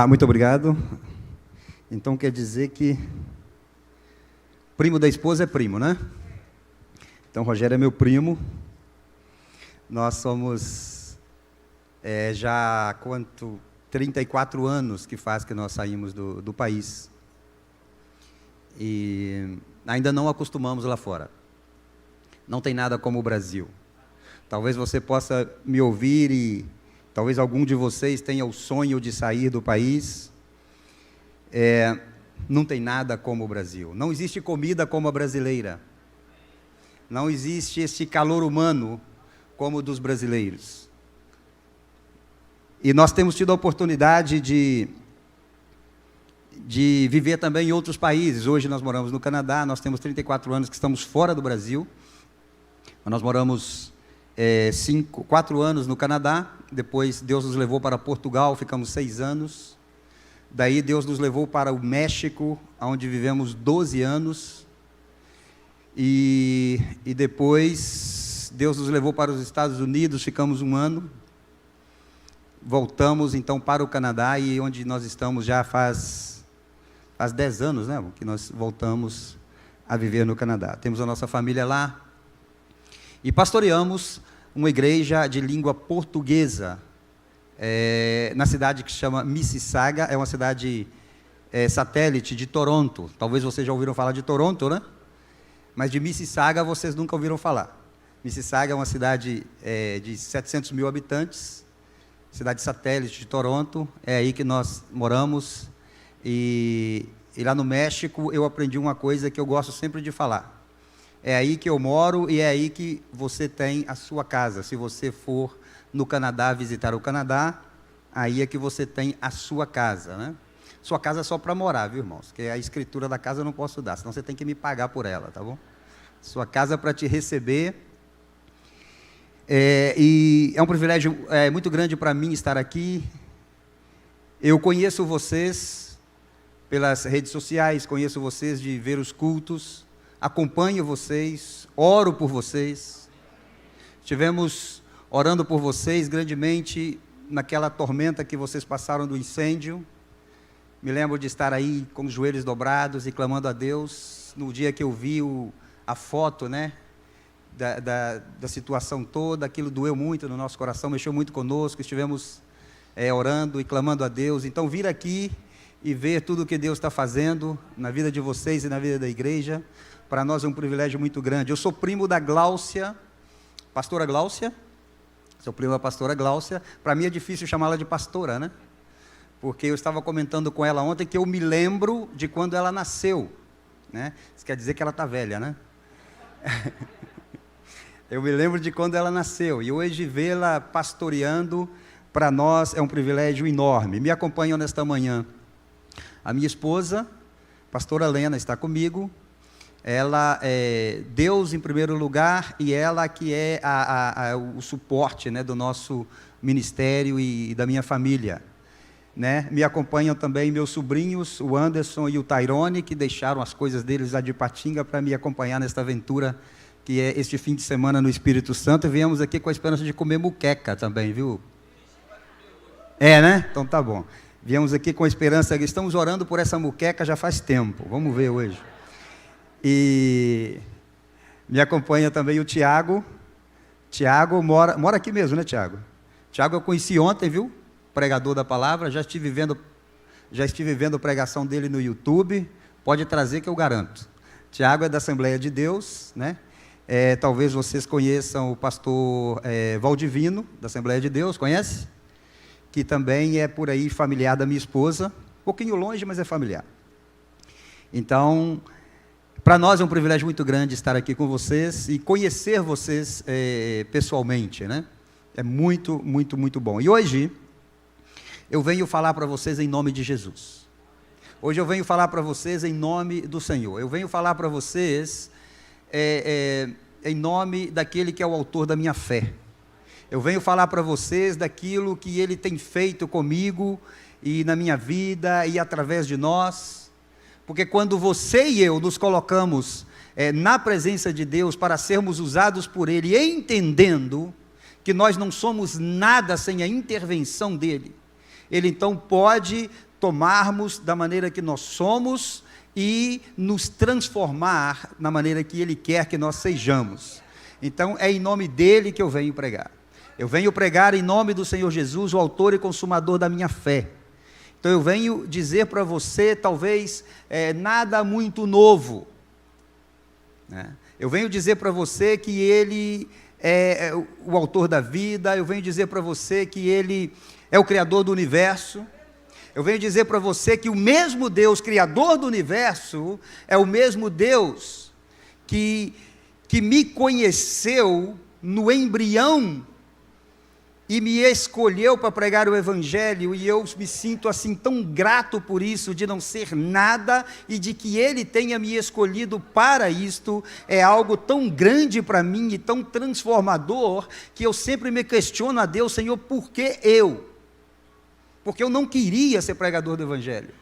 Muito obrigado. Então quer dizer que primo da esposa é primo, né? Então Rogério é meu primo. Nós somos já 34 anos que faz que nós saímos do país. E ainda não acostumamos lá fora. Não tem nada como o Brasil. Talvez você possa me ouvir e talvez algum de vocês tenha o sonho de sair do país. Não tem nada como o Brasil. Não existe comida como a brasileira. Não existe esse calor humano como o dos brasileiros. E nós temos tido a oportunidade de viver também em outros países. Hoje nós moramos no Canadá, nós temos 34 anos que estamos fora do Brasil. Nós moramos 4 anos no Canadá, depois Deus nos levou para Portugal, ficamos 6 anos. Daí Deus nos levou para o México, onde vivemos 12 anos. E depois Deus nos levou para os Estados Unidos, ficamos 1 ano. Voltamos então para o Canadá, e onde nós estamos já faz 10 anos, né, que nós voltamos a viver no Canadá. Temos a nossa família lá e pastoreamos uma igreja de língua portuguesa na cidade que se chama Mississauga. É uma cidade satélite de Toronto. Talvez vocês já ouviram falar de Toronto, né? Mas de Mississauga vocês nunca ouviram falar. Mississauga é uma cidade de 700 mil habitantes, cidade satélite de Toronto. É aí que nós moramos. E lá no México eu aprendi uma coisa que eu gosto sempre de falar. É aí que eu moro e é aí que você tem a sua casa. Se você for no Canadá visitar o Canadá, aí é que você tem a sua casa, né? Sua casa é só para morar, viu, irmãos? Porque a escritura da casa eu não posso dar, senão você tem que me pagar por ela, tá bom? Sua casa é para te receber. E é um privilégio muito grande para mim estar aqui. Eu conheço vocês pelas redes sociais, conheço vocês de ver os cultos, acompanho vocês, oro por vocês. Estivemos orando por vocês grandemente naquela tormenta que vocês passaram do incêndio. Me lembro de estar aí com os joelhos dobrados e clamando a Deus, no dia que eu vi a foto, né, da situação toda. Aquilo doeu muito no nosso coração, mexeu muito conosco. Estivemos orando e clamando a Deus. Então, vir aqui e ver tudo o que Deus está fazendo na vida de vocês e na vida da igreja, para nós é um privilégio muito grande. Eu sou primo da Gláucia, pastora Gláucia, sou primo da pastora Gláucia. Para mim é difícil chamá-la de pastora, né? Porque eu estava comentando com ela ontem que eu me lembro de quando ela nasceu, né? Isso quer dizer que ela está velha, né? Eu me lembro de quando ela nasceu, e hoje vê-la pastoreando, para nós é um privilégio enorme. Me acompanham nesta manhã a minha esposa, pastora Lena, está comigo. Ela é Deus em primeiro lugar, e ela que é o suporte, né, do nosso ministério e da minha família, né? Me acompanham também meus sobrinhos, o Anderson e o Tairone, que deixaram as coisas deles lá de Patinga para me acompanhar nesta aventura que é este fim de semana no Espírito Santo. E viemos aqui com a esperança de comer muqueca também, viu? Né? Então tá bom. Viemos aqui com a esperança, estamos orando por essa muqueca já faz tempo. Vamos ver hoje. E me acompanha também o Tiago. Tiago mora aqui mesmo, né, Tiago? Tiago eu conheci ontem, viu? Pregador da palavra. Já estive vendo a pregação dele no YouTube. Pode trazer que eu garanto. Tiago é da Assembleia de Deus, né? Talvez vocês conheçam o pastor Valdivino, da Assembleia de Deus, conhece? Que também é por aí familiar da minha esposa. Um pouquinho longe, mas é familiar. Então, para nós é um privilégio muito grande estar aqui com vocês e conhecer vocês pessoalmente, né? É muito, muito, muito bom. E hoje eu venho falar para vocês em nome de Jesus. Hoje eu venho falar para vocês em nome do Senhor. Eu venho falar para vocês em nome daquele que é o autor da minha fé. Eu venho falar para vocês daquilo que Ele tem feito comigo e na minha vida e através de nós. Porque quando você e eu nos colocamos na presença de Deus para sermos usados por Ele, entendendo que nós não somos nada sem a intervenção dEle, Ele então pode tomarmos da maneira que nós somos e nos transformar na maneira que Ele quer que nós sejamos. Então é em nome dEle que eu venho pregar. Eu venho pregar em nome do Senhor Jesus, o autor e consumador da minha fé. Então eu venho dizer para você, talvez, nada muito novo, né? Eu venho dizer para você que Ele é o autor da vida, eu venho dizer para você que Ele é o Criador do universo, eu venho dizer para você que o mesmo Deus, Criador do universo, é o mesmo Deus que me conheceu no embrião e me escolheu para pregar o Evangelho, e eu me sinto assim tão grato por isso, de não ser nada, e de que Ele tenha me escolhido para isto, é algo tão grande para mim, e tão transformador, que eu sempre me questiono a Deus: Senhor, por que eu? Porque eu não queria ser pregador do Evangelho.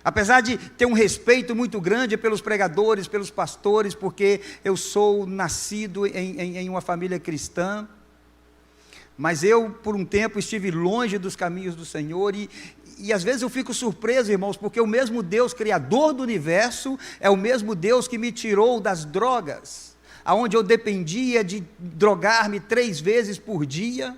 Apesar de ter um respeito muito grande pelos pregadores, pelos pastores, porque eu sou nascido em uma família cristã, mas eu, por um tempo, estive longe dos caminhos do Senhor, e às vezes eu fico surpreso, irmãos, porque o mesmo Deus, Criador do universo, é o mesmo Deus que me tirou das drogas, aonde eu dependia de drogar-me 3 vezes por dia,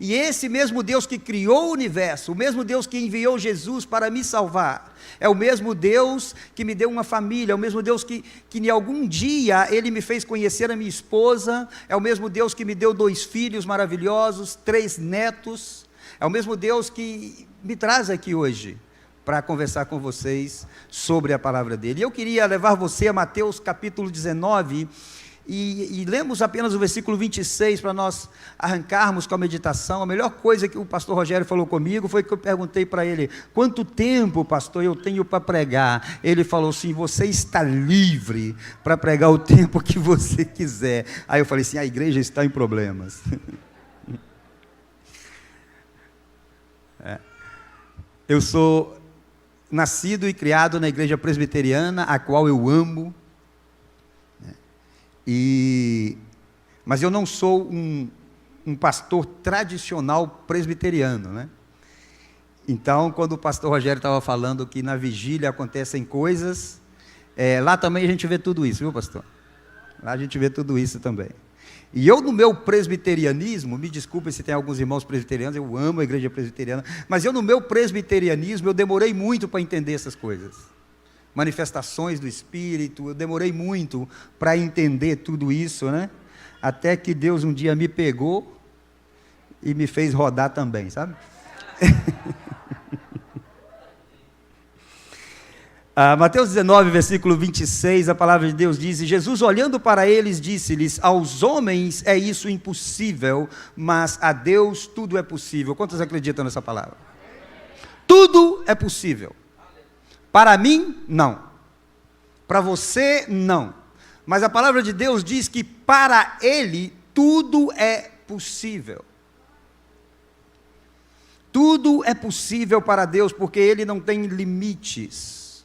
e esse mesmo Deus que criou o universo, o mesmo Deus que enviou Jesus para me salvar, é o mesmo Deus que me deu uma família, é o mesmo Deus que em algum dia Ele me fez conhecer a minha esposa, é o mesmo Deus que me deu 2 filhos maravilhosos, 3 netos, é o mesmo Deus que me traz aqui hoje para conversar com vocês sobre a palavra dEle. E eu queria levar você a Mateus capítulo 19, e lemos apenas o versículo 26 para nós arrancarmos com a meditação. A melhor coisa que o pastor Rogério falou comigo foi que eu perguntei para ele: quanto tempo, pastor, eu tenho para pregar? Ele falou assim: você está livre para pregar o tempo que você quiser. Aí eu falei assim: a igreja está em problemas. Eu sou nascido e criado na igreja presbiteriana, a qual eu amo, mas eu não sou um pastor tradicional presbiteriano, né? Então, quando o pastor Rogério estava falando que na vigília acontecem coisas, lá também a gente vê tudo isso, viu, pastor? Lá a gente vê tudo isso também. E eu, no meu presbiterianismo, me desculpem se tem alguns irmãos presbiterianos, eu amo a igreja presbiteriana, mas eu, no meu presbiterianismo, eu demorei muito para entender essas coisas. Manifestações do Espírito, eu demorei muito para entender tudo isso, né? Até que Deus um dia me pegou e me fez rodar também, sabe? Mateus 19, versículo 26, a palavra de Deus diz: e Jesus, olhando para eles, disse-lhes: aos homens é isso impossível, mas a Deus tudo é possível. Quantos acreditam nessa palavra? Tudo é possível. Para mim, não. Para você, não. Mas a palavra de Deus diz que para Ele tudo é possível. Tudo é possível para Deus, porque Ele não tem limites.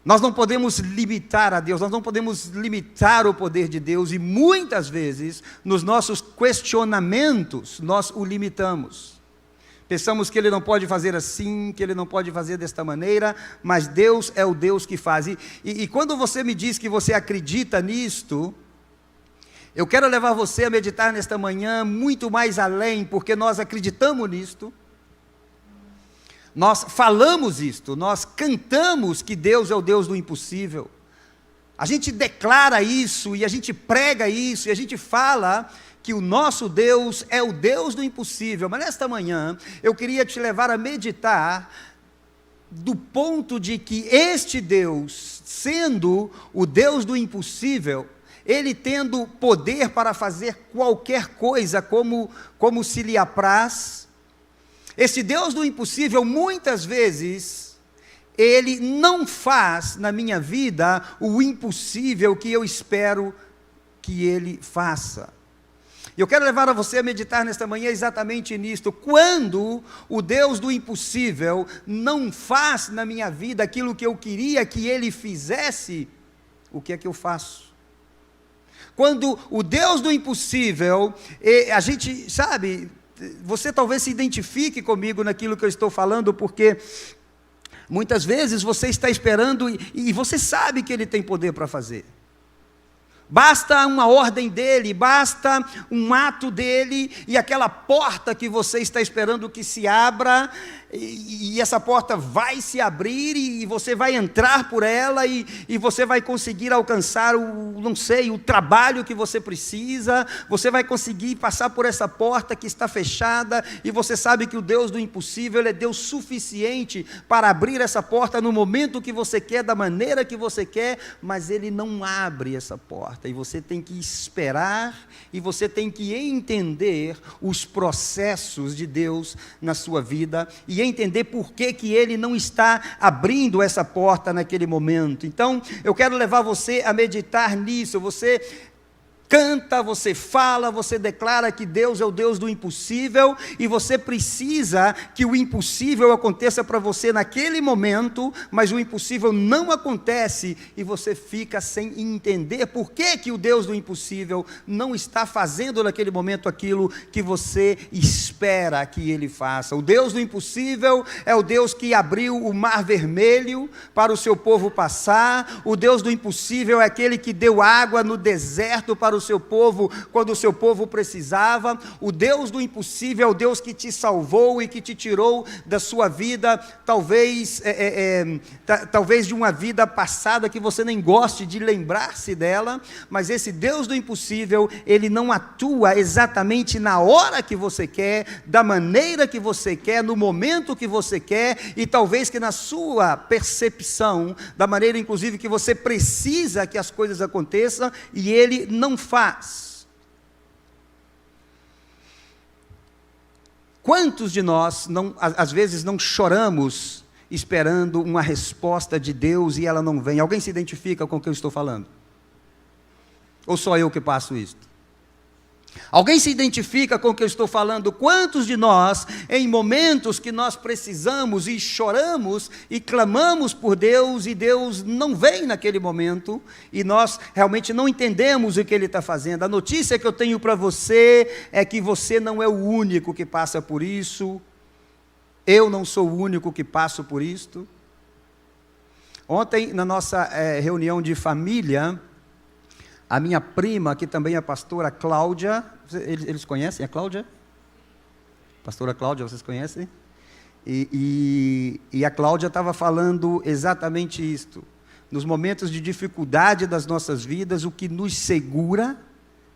Nós não podemos limitar a Deus, nós não podemos limitar o poder de Deus, e muitas vezes, nos nossos questionamentos, nós o limitamos. Pensamos que Ele não pode fazer assim, que Ele não pode fazer desta maneira, mas Deus é o Deus que faz. E quando você me diz que você acredita nisto, eu quero levar você a meditar nesta manhã muito mais além, porque nós acreditamos nisto, nós falamos isto, nós cantamos que Deus é o Deus do impossível, a gente declara isso, e a gente prega isso, e a gente fala que o nosso Deus é o Deus do impossível. Mas nesta manhã, eu queria te levar a meditar do ponto de que este Deus, sendo o Deus do impossível, Ele tendo poder para fazer qualquer coisa como se lhe apraz, esse Deus do impossível, muitas vezes, Ele não faz na minha vida o impossível que eu espero que Ele faça. E eu quero levar a você a meditar nesta manhã exatamente nisto: quando o Deus do impossível não faz na minha vida aquilo que eu queria que Ele fizesse, o que é que eu faço? Quando o Deus do impossível, a gente sabe, você talvez se identifique comigo naquilo que eu estou falando, porque muitas vezes você está esperando e você sabe que Ele tem poder para fazer. Basta uma ordem dEle, basta um ato dEle, e aquela porta que você está esperando que se abra, e essa porta vai se abrir, e você vai entrar por ela, e você vai conseguir alcançar o trabalho que você precisa, você vai conseguir passar por essa porta que está fechada, e você sabe que o Deus do impossível, Ele é Deus suficiente para abrir essa porta no momento que você quer, da maneira que você quer, mas Ele não abre essa porta, e você tem que esperar, e você tem que entender os processos de Deus na sua vida, e entender por que Ele não está abrindo essa porta naquele momento. Então, eu quero levar você a meditar nisso. Você canta, você fala, você declara que Deus é o Deus do impossível, e você precisa que o impossível aconteça para você naquele momento, mas o impossível não acontece, e você fica sem entender por que o Deus do impossível não está fazendo naquele momento aquilo que você espera que Ele faça. O Deus do impossível é o Deus que abriu o mar vermelho para o seu povo passar. O Deus do impossível é aquele que deu água no deserto para o seu povo, quando o seu povo precisava. O Deus do impossível é o Deus que te salvou e que te tirou da sua vida, talvez de uma vida passada que você nem goste de lembrar-se dela, mas esse Deus do impossível, Ele não atua exatamente na hora que você quer, da maneira que você quer, no momento que você quer, e talvez que na sua percepção, da maneira inclusive que você precisa que as coisas aconteçam, e Ele não faz. Quantos de nós, às vezes, não choramos esperando uma resposta de Deus e ela não vem? Alguém se identifica com o que eu estou falando? Ou só eu que passo isto? Alguém se identifica com o que eu estou falando? Quantos de nós, em momentos que nós precisamos e choramos e clamamos por Deus, e Deus não vem naquele momento, e nós realmente não entendemos o que Ele está fazendo? A notícia que eu tenho para você é que você não é o único que passa por isso, eu não sou o único que passo por isto. Ontem, na nossa reunião de família, a minha prima, que também é pastora, Cláudia, eles conhecem a Cláudia? Pastora Cláudia, vocês conhecem? E a Cláudia estava falando exatamente isto. Nos momentos de dificuldade das nossas vidas, o que nos segura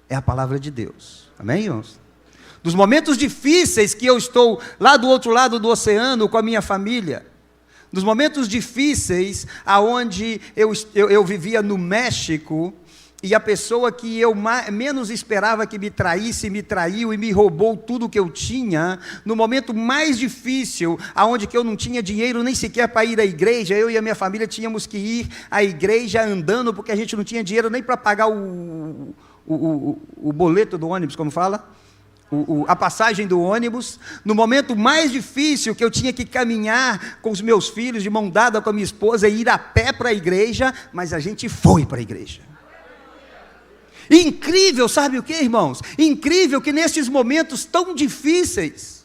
é a palavra de Deus. Amém, irmãos? Nos momentos difíceis que eu estou lá do outro lado do oceano com a minha família, nos momentos difíceis aonde eu vivia no México, e a pessoa que eu menos esperava que me traísse, me traiu e me roubou tudo que eu tinha, no momento mais difícil, aonde que eu não tinha dinheiro nem sequer para ir à igreja, eu e a minha família tínhamos que ir à igreja andando, porque a gente não tinha dinheiro nem para pagar o boleto do ônibus, como fala? A passagem do ônibus. No momento mais difícil, que eu tinha que caminhar com os meus filhos, de mão dada com a minha esposa, e ir a pé para a igreja, mas a gente foi para a igreja. Incrível, sabe o que, irmãos? Incrível que nesses momentos tão difíceis,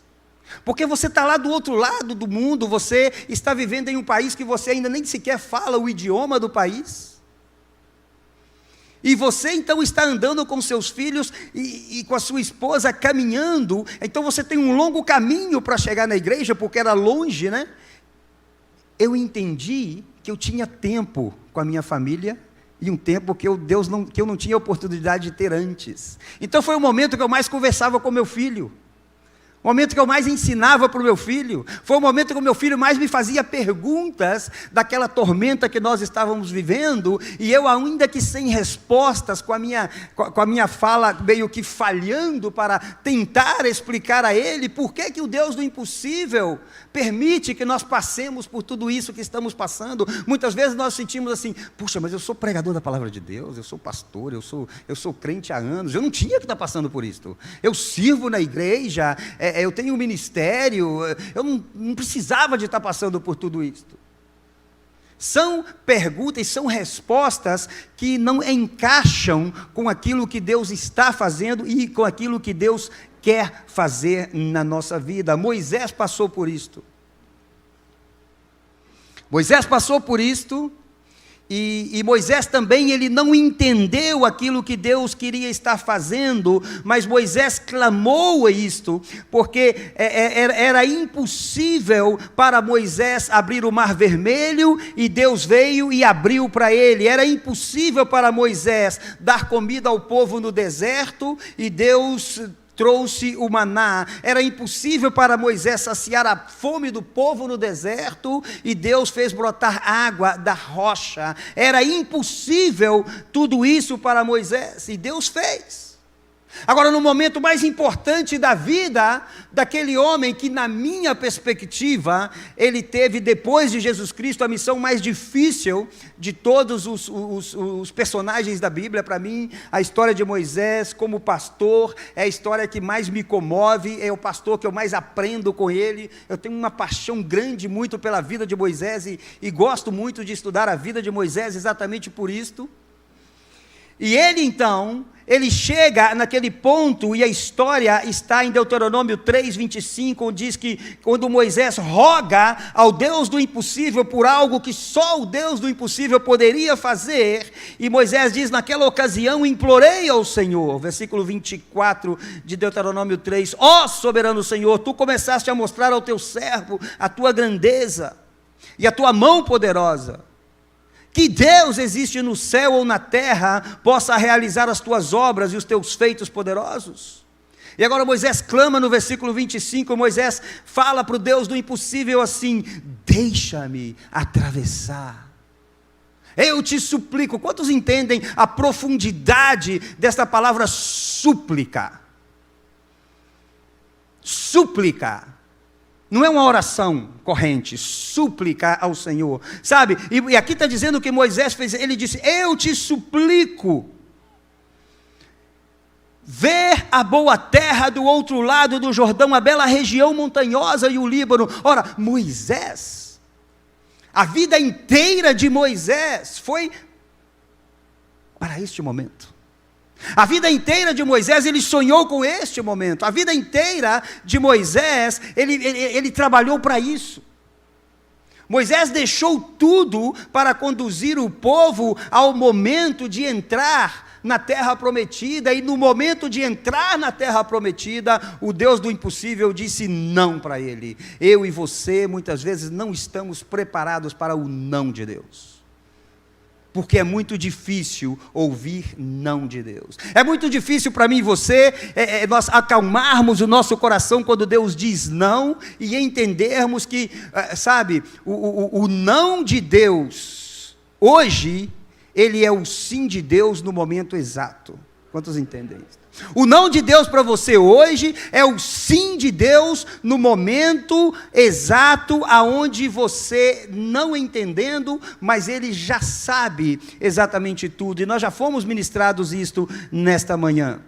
porque você está lá do outro lado do mundo, você está vivendo em um país que você ainda nem sequer fala o idioma do país, e você então está andando com seus filhos e com a sua esposa caminhando, então você tem um longo caminho para chegar na igreja, porque era longe, né? Eu entendi que eu tinha tempo com a minha família, e um tempo que eu não tinha oportunidade de ter antes. Então foi o momento que eu mais conversava com meu filho, o momento que eu mais ensinava para o meu filho, foi o momento que o meu filho mais me fazia perguntas daquela tormenta que nós estávamos vivendo, e eu ainda que sem respostas, com a minha fala meio que falhando para tentar explicar a ele por que o Deus do impossível permite que nós passemos por tudo isso que estamos passando. Muitas vezes nós sentimos assim: puxa, mas eu sou pregador da palavra de Deus, eu sou pastor, eu sou crente há anos, eu não tinha que estar passando por isso, eu sirvo na igreja, eu tenho um ministério, eu não precisava de estar passando por tudo isso. São perguntas, são respostas que não encaixam com aquilo que Deus está fazendo e com aquilo que Deus quer fazer na nossa vida. Moisés passou por isto. Moisés passou por isto. E Moisés também, ele não entendeu aquilo que Deus queria estar fazendo, mas Moisés clamou isto, porque era impossível para Moisés abrir o mar vermelho, e Deus veio e abriu para ele. Era impossível para Moisés dar comida ao povo no deserto, e Deus trouxe o maná. Era impossível para Moisés saciar a fome do povo no deserto, e Deus fez brotar água da rocha. Era impossível tudo isso para Moisés, e Deus fez. Agora, no momento mais importante da vida daquele homem, que na minha perspectiva, ele teve, depois de Jesus Cristo, a missão mais difícil de todos os personagens da Bíblia. Para mim, a história de Moisés como pastor é a história que mais me comove, é o pastor que eu mais aprendo com ele. Eu tenho uma paixão grande muito pela vida de Moisés, e gosto muito de estudar a vida de Moisés exatamente por isto. E ele então, ele chega naquele ponto, e a história está em Deuteronômio 3:25, onde diz que quando Moisés roga ao Deus do impossível por algo que só o Deus do impossível poderia fazer, e Moisés diz: naquela ocasião implorei ao Senhor, versículo 24 de Deuteronômio 3, ó soberano Senhor, tu começaste a mostrar ao teu servo a tua grandeza e a tua mão poderosa. Que Deus existe no céu ou na terra possa realizar as tuas obras e os teus feitos poderosos. E agora Moisés clama no versículo 25, Moisés fala para o Deus do impossível assim: deixa-me atravessar. Eu te suplico. Quantos entendem a profundidade desta palavra súplica? Súplica. Não é uma oração corrente, súplica ao Senhor, sabe? E aqui está dizendo que Moisés fez, ele disse: eu te suplico, ver a boa terra do outro lado do Jordão, a bela região montanhosa e o Líbano. Ora, Moisés, a vida inteira de Moisés foi para este momento. A vida inteira de Moisés, ele sonhou com este momento. A vida inteira de Moisés, ele trabalhou para isso. Moisés deixou tudo para conduzir o povo ao momento de entrar na terra prometida, e no momento de entrar na terra prometida, o Deus do impossível disse não para ele. Eu e você, muitas vezes, não estamos preparados para o não de Deus. Porque é muito difícil ouvir não de Deus. É muito difícil para mim e você, nós acalmarmos o nosso coração quando Deus diz não, e entendermos que, sabe, o não de Deus, hoje, ele é o sim de Deus no momento exato. Quantos entendem isso? O não de Deus para você hoje é o sim de Deus no momento exato, aonde você não entendendo, mas Ele já sabe exatamente tudo, e nós já fomos ministrados isto nesta manhã.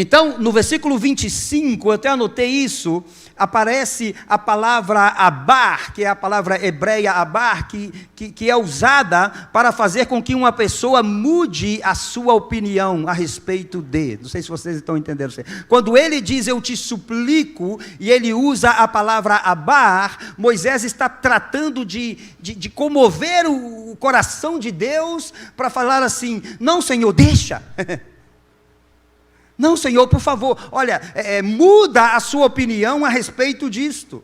Então, no versículo 25, eu até anotei isso, aparece a palavra abar, que é a palavra hebreia abar, que é usada para fazer com que uma pessoa mude a sua opinião a respeito de. Não sei se vocês estão entendendo. Quando ele diz eu te suplico, e ele usa a palavra abar, Moisés está tratando de comover o coração de Deus, para falar assim: não, Senhor, deixa. Não, Senhor, por favor, olha, muda a sua opinião a respeito disto.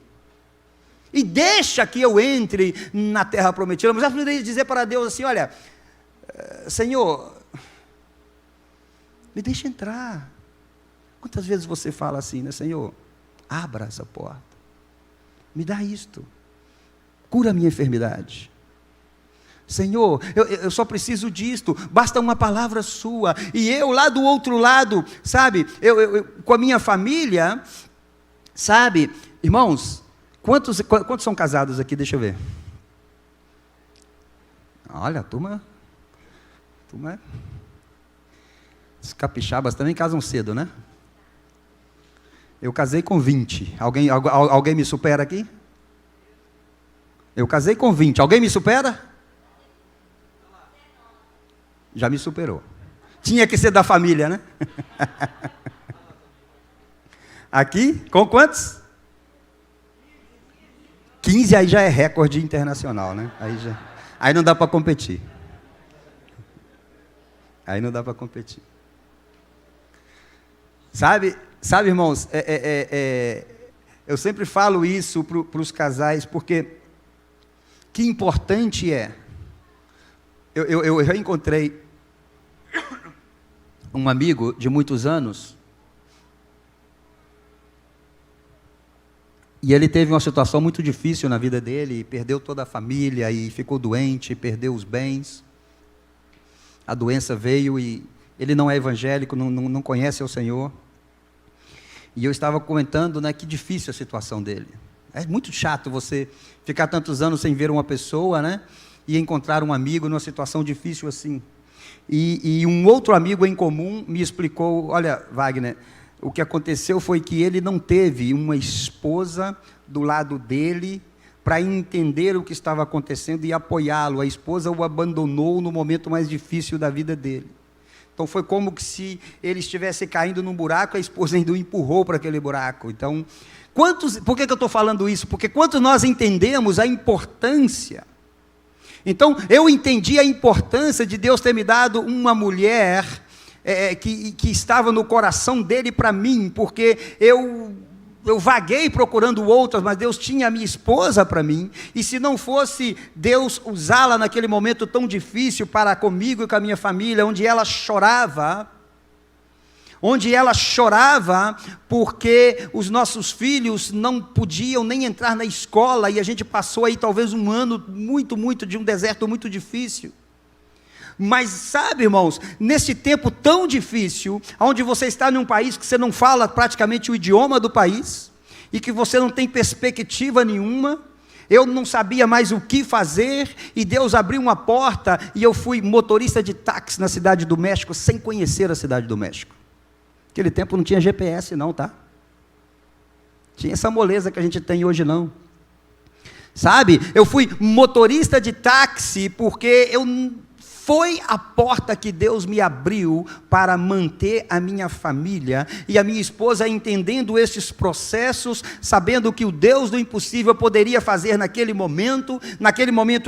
E deixa que eu entre na terra prometida. Mas eu poderia dizer para Deus assim: olha, Senhor, me deixa entrar. Quantas vezes você fala assim, né? Senhor, abra essa porta. Me dá isto. Cura a minha enfermidade. Senhor, eu só preciso disto, basta uma palavra sua. E eu lá do outro lado, sabe, eu com a minha família, sabe, irmãos, quantos são casados aqui? Deixa eu ver. Olha, a turma, os capixabas também casam cedo, né? Eu casei com 20, alguém me supera aqui? Eu casei com 20. Alguém me supera? Já me superou. Tinha que ser da família, né? Aqui, com quantos? 15, aí já é recorde internacional, né? Aí não dá para competir. Aí não dá para competir. Sabe, irmãos, eu sempre falo isso para os casais, porque que importante é. Eu reencontrei um amigo de muitos anos, e ele teve uma situação muito difícil na vida dele, perdeu toda a família, e ficou doente, perdeu os bens, a doença veio, e ele não é evangélico, não conhece o Senhor, e eu estava comentando, né, que difícil a situação dele. É muito chato você ficar tantos anos sem ver uma pessoa, né, e encontrar um amigo numa situação difícil assim. E um outro amigo em comum me explicou, olha, Wagner, o que aconteceu foi que ele não teve uma esposa do lado dele para entender o que estava acontecendo e apoiá-lo. A esposa o abandonou no momento mais difícil da vida dele. Então foi como se ele estivesse caindo num buraco, a esposa ainda o empurrou para aquele buraco. Então, por que eu estou falando isso? Porque quanto nós entendemos a importância. Então, eu entendi a importância de Deus ter me dado uma mulher que estava no coração dele para mim, porque eu vaguei procurando outras, mas Deus tinha a minha esposa para mim, e se não fosse Deus usá-la naquele momento tão difícil para comigo e com a minha família, onde ela chorava porque os nossos filhos não podiam nem entrar na escola, e a gente passou aí talvez um ano muito de um deserto muito difícil. Mas sabe, irmãos, nesse tempo tão difícil, onde você está num país que você não fala praticamente o idioma do país, e que você não tem perspectiva nenhuma, eu não sabia mais o que fazer, e Deus abriu uma porta, e eu fui motorista de táxi na cidade do México, sem conhecer a cidade do México. Naquele tempo não tinha GPS não, tá? Tinha essa moleza que a gente tem hoje não. Sabe, eu fui motorista de táxi porque foi a porta que Deus me abriu para manter a minha família, e a minha esposa entendendo esses processos, sabendo que o Deus do impossível poderia fazer naquele momento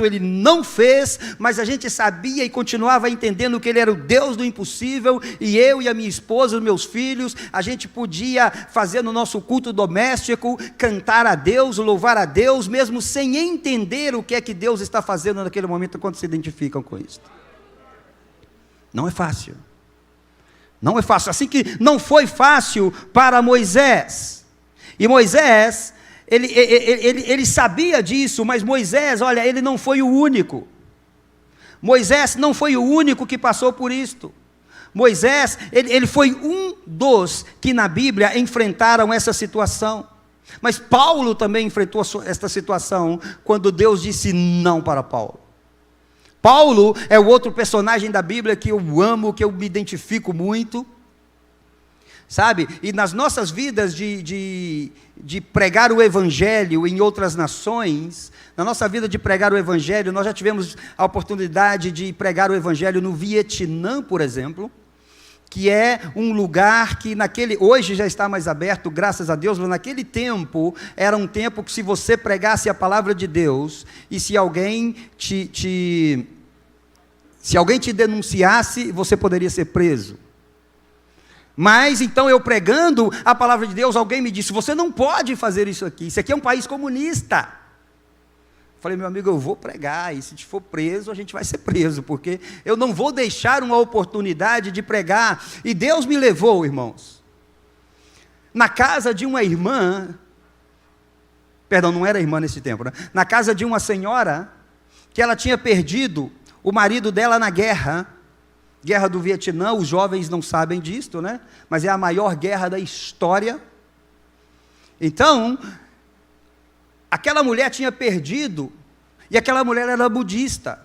ele não fez, mas a gente sabia e continuava entendendo que ele era o Deus do impossível, e eu e a minha esposa, os meus filhos, a gente podia fazer no nosso culto doméstico, cantar a Deus, louvar a Deus, mesmo sem entender o que é que Deus está fazendo naquele momento, quando se identificam com isso. Não é fácil. Não é fácil. Assim que não foi fácil para Moisés. E Moisés, ele sabia disso, mas Moisés, olha, ele não foi o único. Moisés não foi o único que passou por isto. Moisés, ele foi um dos que na Bíblia enfrentaram essa situação. Mas Paulo também enfrentou esta situação, quando Deus disse não para Paulo. Paulo é o outro personagem da Bíblia que eu amo, que eu me identifico muito, sabe? E nas nossas vidas de pregar o Evangelho em outras nações, na nossa vida de pregar o Evangelho, nós já tivemos a oportunidade de pregar o Evangelho no Vietnã, por exemplo, que é um lugar que hoje já está mais aberto, graças a Deus, mas naquele tempo, era um tempo que se você pregasse a palavra de Deus, e se alguém te denunciasse, você poderia ser preso. Mas, então, eu pregando a palavra de Deus, alguém me disse, você não pode fazer isso aqui é um país comunista. Falei, meu amigo, eu vou pregar, e se te for preso, a gente vai ser preso, porque eu não vou deixar uma oportunidade de pregar. E Deus me levou, irmãos, na casa de uma irmã, perdão, não era irmã nesse tempo, né? Na casa de uma senhora, que ela tinha perdido o marido dela na guerra do Vietnã. Os jovens não sabem disto, né? Mas é a maior guerra da história. Então, aquela mulher tinha perdido, e aquela mulher era budista.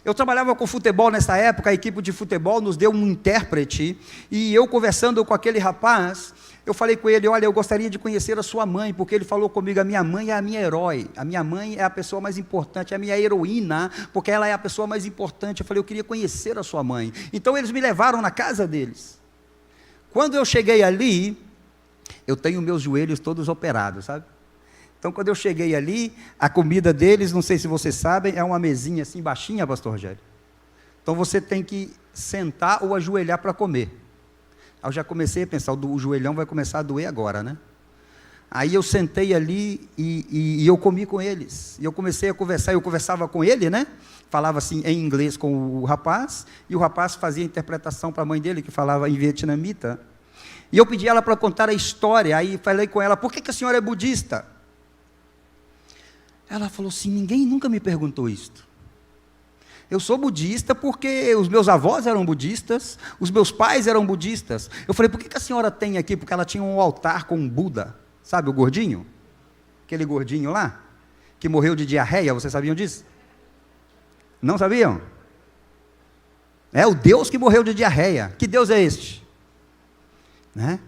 Eu trabalhava com futebol nessa época, a equipe de futebol nos deu um intérprete, e eu conversando com aquele rapaz, eu falei com ele, olha, eu gostaria de conhecer a sua mãe, porque ele falou comigo, a minha mãe é a minha herói, a minha mãe é a pessoa mais importante, é a minha heroína, porque ela é a pessoa mais importante. Eu falei, eu queria conhecer a sua mãe. Então eles me levaram na casa deles. Quando eu cheguei ali, eu tenho meus joelhos todos operados, sabe? Então quando eu cheguei ali, a comida deles, não sei se vocês sabem, é uma mesinha assim baixinha, pastor Rogério. Então você tem que sentar ou ajoelhar para comer. Aí eu já comecei a pensar, o joelhão vai começar a doer agora, né? Aí eu sentei ali e eu comi com eles. E eu comecei a conversar, eu conversava com ele, né? Falava assim em inglês com o rapaz, e o rapaz fazia interpretação para a mãe dele, que falava em vietnamita. E eu pedi ela para contar a história, aí falei com ela, por que a senhora é budista? Ela falou assim, ninguém nunca me perguntou isto. Eu sou budista porque os meus avós eram budistas, os meus pais eram budistas. Eu falei, por que a senhora tem aqui? Porque ela tinha um altar com um Buda, sabe o gordinho? Aquele gordinho lá, que morreu de diarreia, vocês sabiam disso? Não sabiam? É o Deus que morreu de diarreia. Que Deus é este? Né?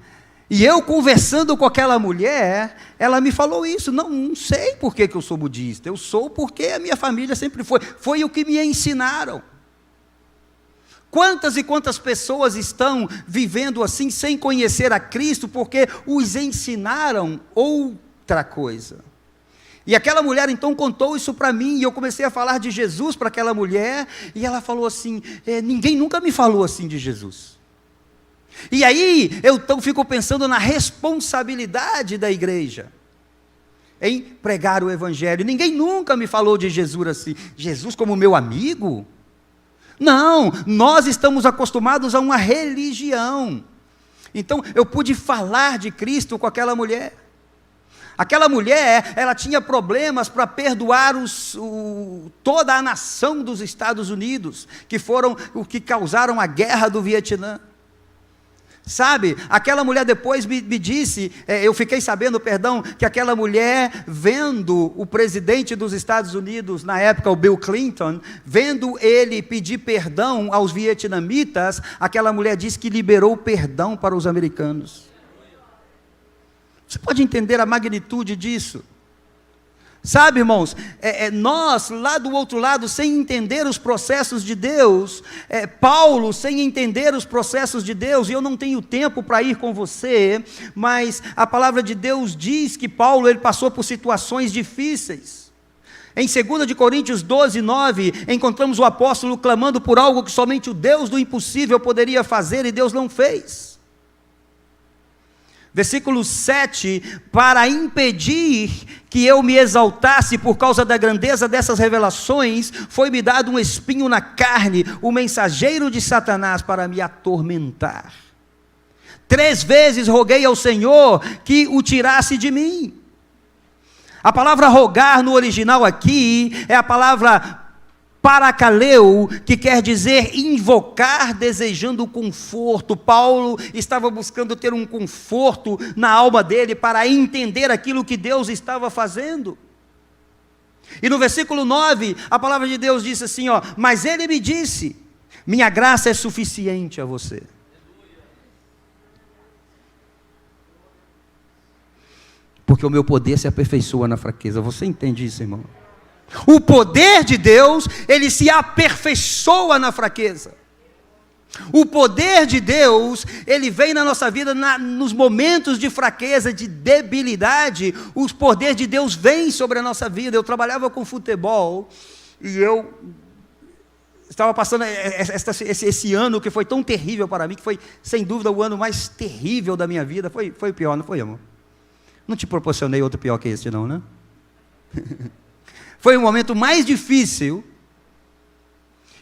E eu conversando com aquela mulher, ela me falou isso, não sei por que eu sou budista, eu sou porque a minha família sempre foi o que me ensinaram. Quantas e quantas pessoas estão vivendo assim, sem conhecer a Cristo, porque os ensinaram outra coisa. E aquela mulher então contou isso para mim, e eu comecei a falar de Jesus para aquela mulher, e ela falou assim, ninguém nunca me falou assim de Jesus. E aí, eu então fico pensando na responsabilidade da igreja, em pregar o evangelho. Ninguém nunca me falou de Jesus assim, Jesus como meu amigo? Não, nós estamos acostumados a uma religião. Então, eu pude falar de Cristo com aquela mulher. Aquela mulher, ela tinha problemas para perdoar toda a nação dos Estados Unidos, que foram o que causaram a guerra do Vietnã. Sabe, aquela mulher depois me disse, eu fiquei sabendo, que aquela mulher, vendo o presidente dos Estados Unidos, na época o Bill Clinton, vendo ele pedir perdão aos vietnamitas, aquela mulher disse que liberou perdão para os americanos. Você pode entender a magnitude disso? Sabe, irmãos, nós lá do outro lado, sem entender os processos de Deus, Paulo sem entender os processos de Deus, e eu não tenho tempo para ir com você, mas a palavra de Deus diz que Paulo ele passou por situações difíceis. Em 2 Coríntios 12, 9, encontramos o apóstolo clamando por algo que somente o Deus do impossível poderia fazer, e Deus não fez. Versículo 7, para impedir que eu me exaltasse por causa da grandeza dessas revelações, foi-me dado um espinho na carne, o mensageiro de Satanás para me atormentar. 3 vezes roguei ao Senhor que o tirasse de mim. A palavra rogar no original aqui é a palavra parakaleu, que quer dizer invocar desejando conforto. Paulo estava buscando ter um conforto na alma dele para entender aquilo que Deus estava fazendo. E no versículo 9, a palavra de Deus disse assim, mas ele me disse, minha graça é suficiente a você. Porque o meu poder se aperfeiçoa na fraqueza. Você entende isso, irmão? O poder de Deus, ele se aperfeiçoa na fraqueza. O poder de Deus, ele vem na nossa vida nos momentos de fraqueza, de debilidade. O poder de Deus vem sobre a nossa vida. Eu trabalhava com futebol e eu estava passando esse ano que foi tão terrível para mim, que foi sem dúvida o ano mais terrível da minha vida. Foi o pior, não foi, amor? Não te proporcionei outro pior que esse não, né? Foi o momento mais difícil,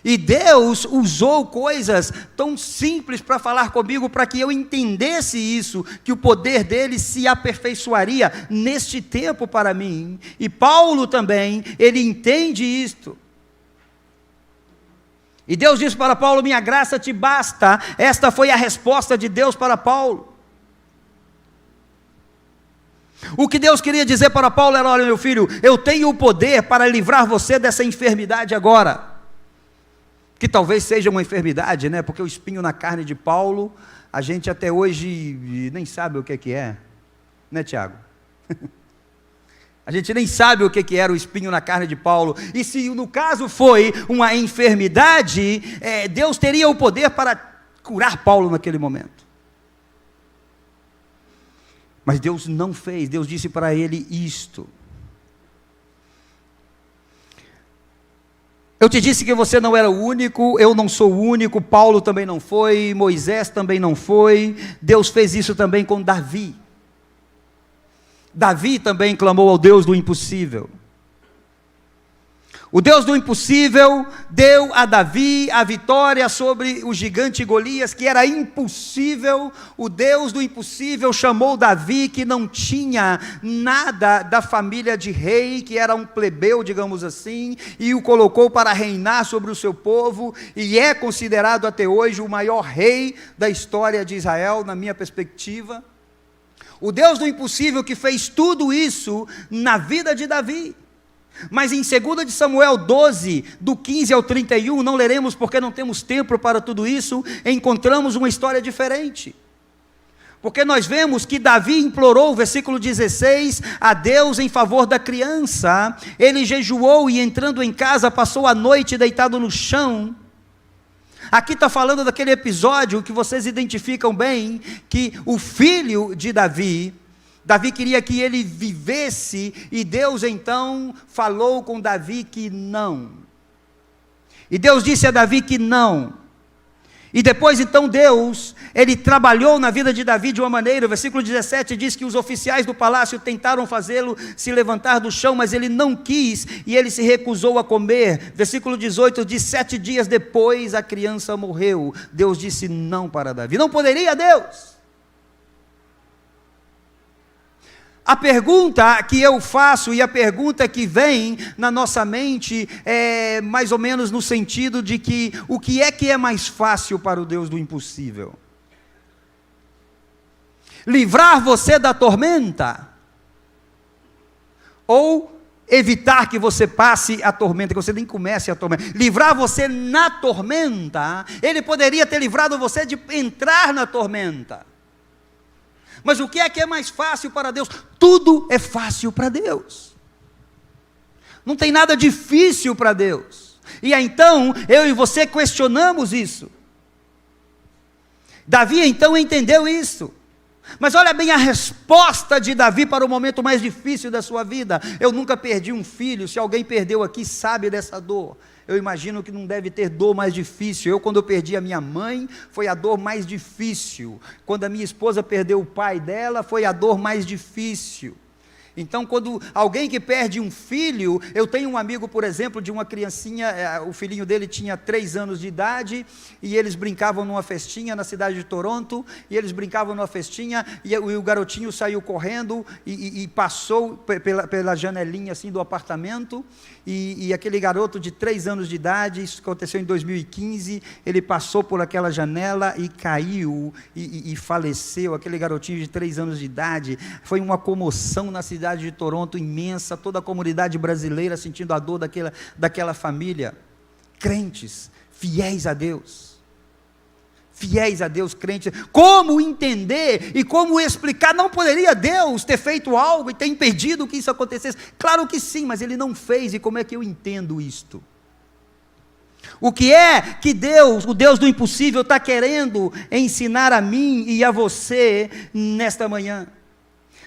e Deus usou coisas tão simples para falar comigo, para que eu entendesse isso, que o poder dele se aperfeiçoaria neste tempo para mim. E Paulo também, ele entende isto. E Deus disse para Paulo, minha graça te basta. Esta foi a resposta de Deus para Paulo. O que Deus queria dizer para Paulo era, olha meu filho, eu tenho o poder para livrar você dessa enfermidade agora, que talvez seja uma enfermidade, né? Porque o espinho na carne de Paulo, a gente até hoje nem sabe o que é, né, Tiago? A gente nem sabe o que era o espinho na carne de Paulo, e se no caso foi uma enfermidade, Deus teria o poder para curar Paulo naquele momento. Mas Deus não fez, Deus disse para ele isto: eu te disse que você não era o único, eu não sou o único, Paulo também não foi, Moisés também não foi, Deus fez isso também com Davi. Davi também clamou ao Deus do impossível. O Deus do impossível deu a Davi a vitória sobre o gigante Golias, que era impossível. O Deus do impossível chamou Davi, que não tinha nada da família de rei, que era um plebeu, digamos assim, e o colocou para reinar sobre o seu povo, e é considerado até hoje o maior rei da história de Israel, na minha perspectiva. O Deus do impossível que fez tudo isso na vida de Davi. Mas em 2 de Samuel 12, do 15 ao 31, não leremos porque não temos tempo para tudo isso, encontramos uma história diferente. Porque nós vemos que Davi implorou, versículo 16, a Deus em favor da criança. Ele jejuou e entrando em casa passou a noite deitado no chão. Aqui está falando daquele episódio que vocês identificam bem, que o filho de Davi queria que ele vivesse, e Deus então falou com Davi que não. E Deus disse a Davi que não. E depois então Deus, ele trabalhou na vida de Davi de uma maneira, o versículo 17 diz que os oficiais do palácio tentaram fazê-lo se levantar do chão, mas ele não quis, e ele se recusou a comer. Versículo 18 diz, 7 dias depois a criança morreu. Deus disse não para Davi. Não poderia Deus? A pergunta que eu faço e a pergunta que vem na nossa mente é mais ou menos no sentido de que o que é mais fácil para o Deus do impossível? Livrar você da tormenta? Ou evitar que você passe a tormenta, que você nem comece a tormenta? Livrar você na tormenta, ele poderia ter livrado você de entrar na tormenta. Mas o que é mais fácil para Deus? Tudo é fácil para Deus. Não tem nada difícil para Deus. E então, eu e você questionamos isso. Davi então entendeu isso. Mas olha bem a resposta de Davi para o momento mais difícil da sua vida. Eu nunca perdi um filho, se alguém perdeu aqui sabe dessa dor. Eu imagino que não deve ter dor mais difícil. Quando eu perdi a minha mãe, foi a dor mais difícil. Quando a minha esposa perdeu o pai dela, foi a dor mais difícil. Então, quando alguém que perde um filho, eu tenho um amigo, por exemplo, de uma criancinha, o filhinho dele tinha 3 anos de idade, e eles brincavam numa festinha na cidade de Toronto, e eles brincavam numa festinha, e o garotinho saiu correndo, e passou pela janelinha assim do apartamento, e aquele garoto de 3 anos de idade, isso aconteceu em 2015, ele passou por aquela janela e caiu, e faleceu, aquele garotinho de 3 anos de idade. Foi uma comoção na cidade de Toronto imensa, toda a comunidade brasileira sentindo a dor daquela família. Crentes, fiéis a Deus, crentes. Como entender e como explicar? Não poderia Deus ter feito algo e ter impedido que isso acontecesse? Claro que sim, mas Ele não fez. E como é que eu entendo isto? O que é que Deus, o Deus do impossível, está querendo ensinar a mim e a você nesta manhã?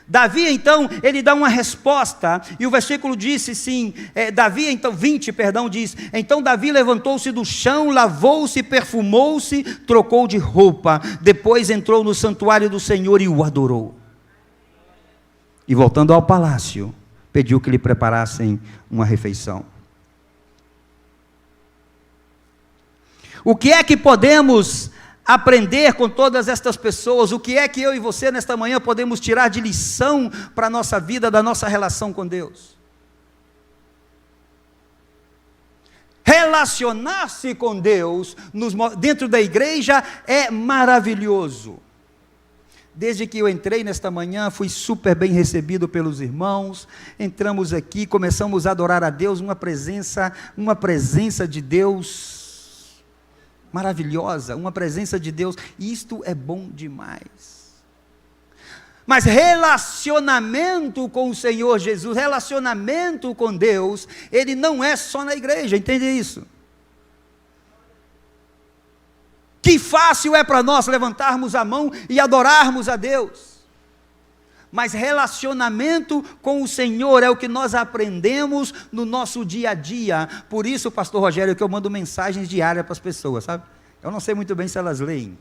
Davi então, ele dá uma resposta, e o versículo disse sim, Davi então, 20, diz, então Davi levantou-se do chão, lavou-se, perfumou-se, trocou de roupa, depois entrou no santuário do Senhor e o adorou. E voltando ao palácio, pediu que lhe preparassem uma refeição. O que é que podemos aprender com todas estas pessoas? O que é que eu e você nesta manhã podemos tirar de lição para a nossa vida, da nossa relação com Deus? Relacionar-se com Deus dentro da igreja é maravilhoso. Desde que eu entrei nesta manhã, fui super bem recebido pelos irmãos. Entramos aqui, começamos a adorar a Deus, uma presença de Deus maravilhosa, uma presença de Deus. Isto é bom demais. Mas relacionamento com o Senhor Jesus, relacionamento com Deus, ele não é só na igreja, entende isso? Que fácil é para nós levantarmos a mão e adorarmos a Deus. Mas relacionamento com o Senhor é o que nós aprendemos no nosso dia a dia. Por isso, pastor Rogério, que eu mando mensagens diárias para as pessoas, sabe? Eu não sei muito bem se elas leem,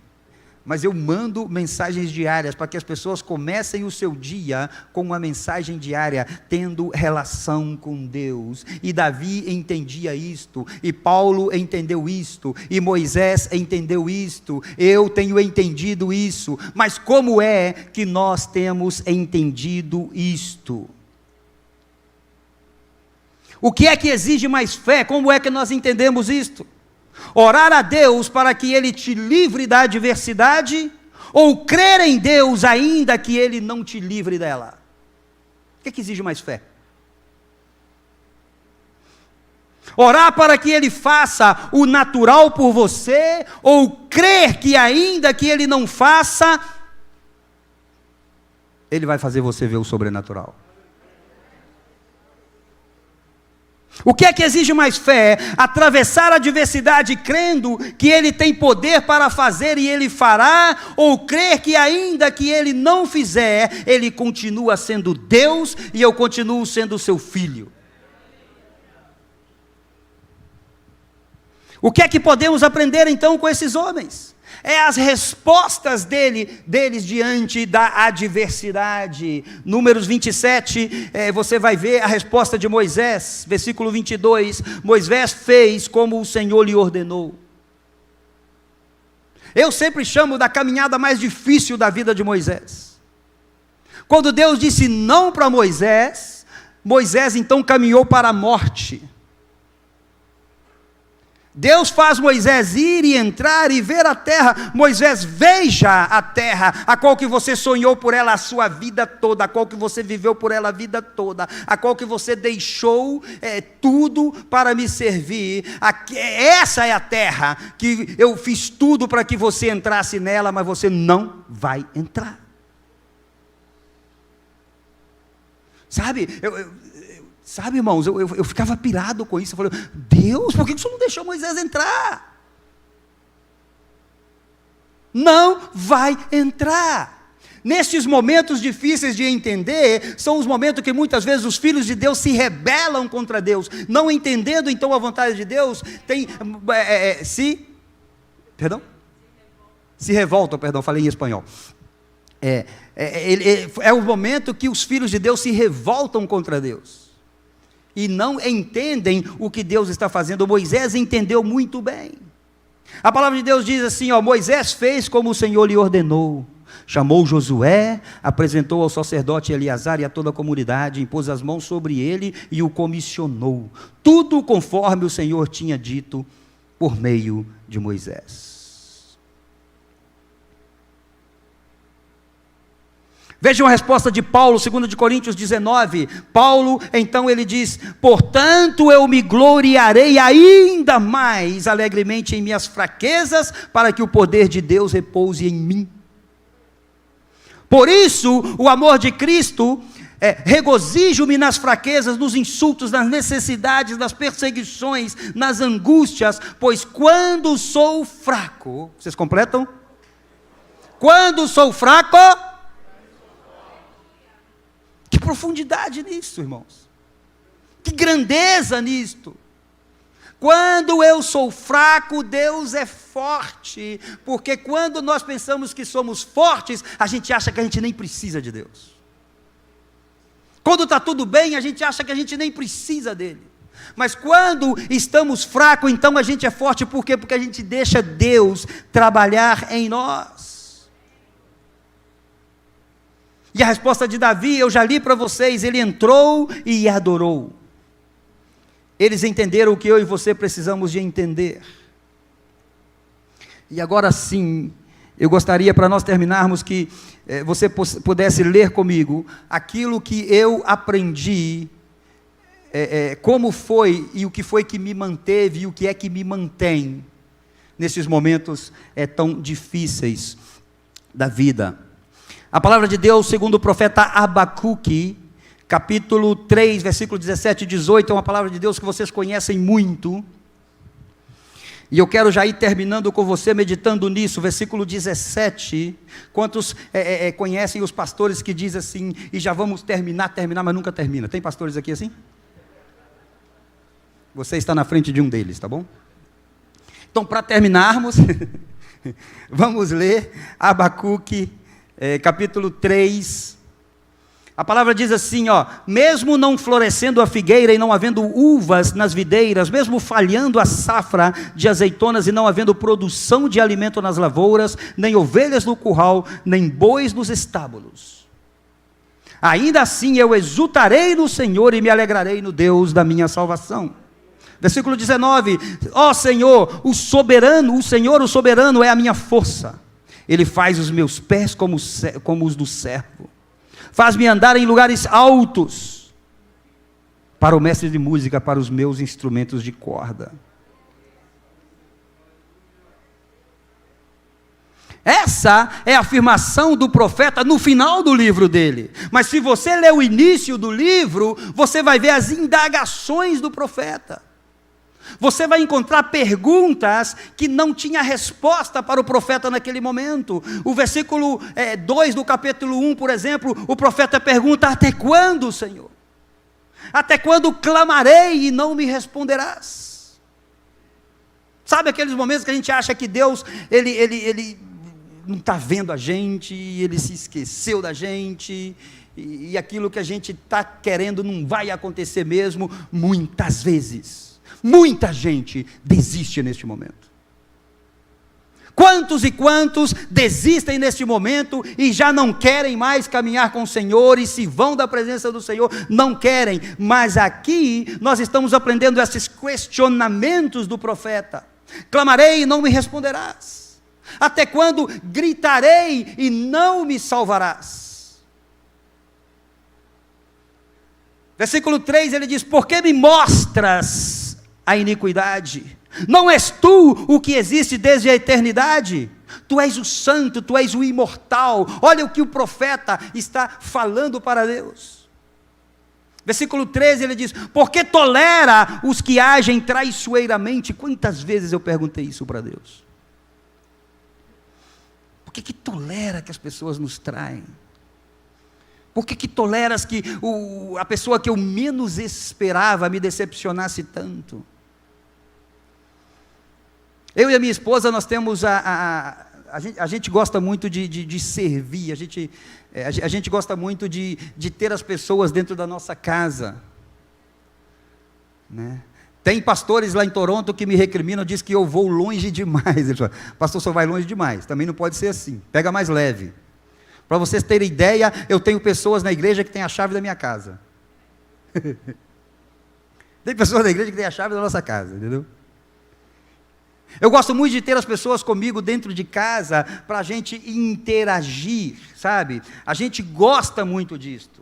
mas eu mando mensagens diárias para que as pessoas comecem o seu dia com uma mensagem diária, tendo relação com Deus. E Davi entendia isto, e Paulo entendeu isto, e Moisés entendeu isto, eu tenho entendido isso. Mas como é que nós temos entendido isto? O que é que exige mais fé? Como é que nós entendemos isto? Orar a Deus para que Ele te livre da adversidade, ou crer em Deus ainda que Ele não te livre dela? O que é que exige mais fé? Orar para que Ele faça o natural por você, ou crer que ainda que Ele não faça, Ele vai fazer você ver o sobrenatural? O que é que exige mais fé? Atravessar a adversidade crendo que Ele tem poder para fazer e Ele fará, ou crer que ainda que Ele não fizer, Ele continua sendo Deus e eu continuo sendo seu filho? O que é que podemos aprender então com esses homens? É as respostas deles diante da adversidade. Números 27, você vai ver a resposta de Moisés, versículo 22, Moisés fez como o Senhor lhe ordenou. Eu sempre chamo da caminhada mais difícil da vida de Moisés. Quando Deus disse não para Moisés, Moisés então caminhou para a morte. Deus faz Moisés ir e entrar e ver a terra. Moisés, veja a terra, a qual que você sonhou por ela a sua vida toda, a qual que você viveu por ela a vida toda, a qual que você deixou tudo para me servir. Essa é a terra que eu fiz tudo para que você entrasse nela, mas você não vai entrar. Sabe, Sabe, irmãos, eu ficava pirado com isso. Eu falei, Deus, por que o Senhor não deixou Moisés entrar? Não vai entrar. Nestes momentos difíceis de entender, são os momentos que muitas vezes os filhos de Deus se rebelam contra Deus, não entendendo então a vontade de Deus, se revoltam, falei em espanhol. É o momento que os filhos de Deus se revoltam contra Deus e não entendem o que Deus está fazendo. Moisés entendeu muito bem. A palavra de Deus diz assim, Moisés fez como o Senhor lhe ordenou. Chamou Josué, apresentou ao sacerdote Eleazar e a toda a comunidade, impôs as mãos sobre ele e o comissionou. Tudo conforme o Senhor tinha dito por meio de Moisés. Vejam a resposta de Paulo, 2 Coríntios 19. Paulo, então ele diz, portanto eu me gloriarei ainda mais alegremente em minhas fraquezas, para que o poder de Deus repouse em mim. Por isso, o amor de Cristo, regozijo-me nas fraquezas, nos insultos, nas necessidades, nas perseguições, nas angústias, pois quando sou fraco, vocês completam? Quando sou fraco, que profundidade nisso, irmãos, que grandeza nisto. Quando eu sou fraco, Deus é forte, porque quando nós pensamos que somos fortes, a gente acha que a gente nem precisa de Deus. Quando está tudo bem, a gente acha que a gente nem precisa dele. Mas quando estamos fracos, então a gente é forte. Por quê? Porque a gente deixa Deus trabalhar em nós. E a resposta de Davi, eu já li para vocês, ele entrou e adorou. Eles entenderam o que eu e você precisamos de entender. E agora sim, eu gostaria, para nós terminarmos, que você pudesse ler comigo aquilo que eu aprendi, como foi e o que foi que me manteve e o que é que me mantém nesses momentos tão difíceis da vida. A palavra de Deus, segundo o profeta Abacuque, capítulo 3, versículo 17 e 18, é uma palavra de Deus que vocês conhecem muito. E eu quero já ir terminando com você, meditando nisso, versículo 17. Quantos conhecem os pastores que dizem assim, e já vamos terminar, mas nunca termina? Tem pastores aqui assim? Você está na frente de um deles, tá bom? Então, para terminarmos, vamos ler Abacuque, capítulo 3. A palavra diz assim, mesmo não florescendo a figueira e não havendo uvas nas videiras, mesmo falhando a safra de azeitonas e não havendo produção de alimento nas lavouras, nem ovelhas no curral, nem bois nos estábulos, ainda assim eu exultarei no Senhor e me alegrarei no Deus da minha salvação. Versículo 19, Senhor, o Senhor, o soberano é a minha força. Ele faz os meus pés como os do servo. Faz-me andar em lugares altos. Para o mestre de música, para os meus instrumentos de corda. Essa é a afirmação do profeta no final do livro dele. Mas se você ler o início do livro, você vai ver as indagações do profeta. Você vai encontrar perguntas que não tinha resposta para o profeta naquele momento. O versículo 2 do capítulo 1, por exemplo, o profeta pergunta: até quando, Senhor? Até quando clamarei e não me responderás? Sabe aqueles momentos que a gente acha que Deus, ele não está vendo a gente, ele se esqueceu da gente, e aquilo que a gente está querendo não vai acontecer mesmo? Muitas vezes. Muita gente desiste neste momento. Quantos e quantos desistem neste momento e já não querem mais caminhar com o Senhor e se vão da presença do Senhor, não querem. Mas aqui nós estamos aprendendo esses questionamentos do profeta. Clamarei e não me responderás. Até quando gritarei e não me salvarás? Versículo 3 ele diz: por que me mostras a iniquidade? Não és tu o que existe desde a eternidade? Tu és o santo, tu és o imortal. Olha o que o profeta está falando para Deus. Versículo 13 ele diz: porque tolera os que agem traiçoeiramente? Quantas vezes eu perguntei isso para Deus? Por que tolera que as pessoas nos traem? Por que toleras que a pessoa que eu menos esperava me decepcionasse tanto? Eu e a minha esposa, nós temos a gente gosta muito de servir, a gente gosta muito de ter as pessoas dentro da nossa casa, né? Tem pastores lá em Toronto que me recriminam, diz que eu vou longe demais. Eles falam: pastor, só vai longe demais. Também não pode ser assim, pega mais leve. Para vocês terem ideia, eu tenho pessoas na igreja que têm a chave da minha casa. Tem pessoas na igreja que têm a chave da nossa casa, entendeu? Eu gosto muito de ter as pessoas comigo dentro de casa, para a gente interagir, sabe? A gente gosta muito disto.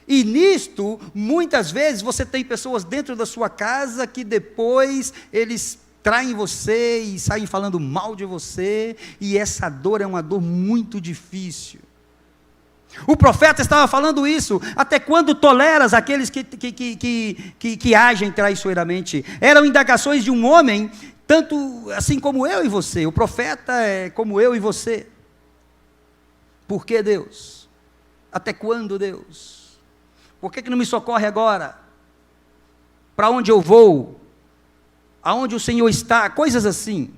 E nisto, muitas vezes, você tem pessoas dentro da sua casa que depois eles traem você e saem falando mal de você, e essa dor é uma dor muito difícil. O profeta estava falando isso: até quando toleras aqueles que agem traiçoeiramente? Eram indagações de um homem, tanto assim como eu e você. O profeta é como eu e você. Por que, Deus? Até quando, Deus? Por que não me socorre agora? Para onde eu vou? Aonde o Senhor está? Coisas assim.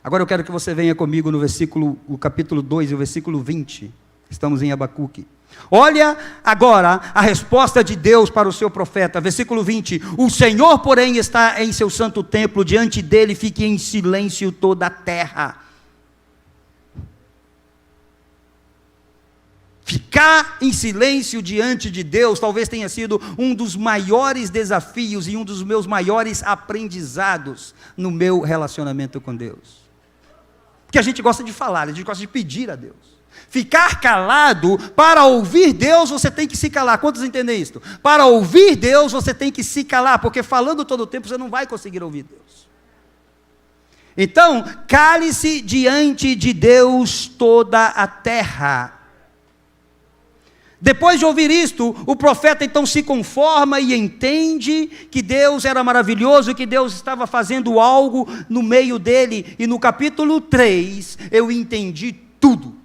Agora eu quero que você venha comigo no capítulo 2 e o versículo 20. Estamos em Abacuque. Olha agora a resposta de Deus para o seu profeta. Versículo 20. O Senhor, porém, está em seu santo templo, diante dele fique em silêncio toda a terra. Ficar em silêncio diante de Deus talvez tenha sido um dos maiores desafios e um dos meus maiores aprendizados no meu relacionamento com Deus. Porque a gente gosta de falar, a gente gosta de pedir a Deus. Ficar calado, para ouvir Deus você tem que se calar. Quantos entendem isso? Para ouvir Deus você tem que se calar, porque falando todo o tempo você não vai conseguir ouvir Deus. Então, cale-se diante de Deus toda a terra. Depois de ouvir isto, o profeta então se conforma e entende que Deus era maravilhoso, que Deus estava fazendo algo no meio dele. E no capítulo 3, eu entendi tudo.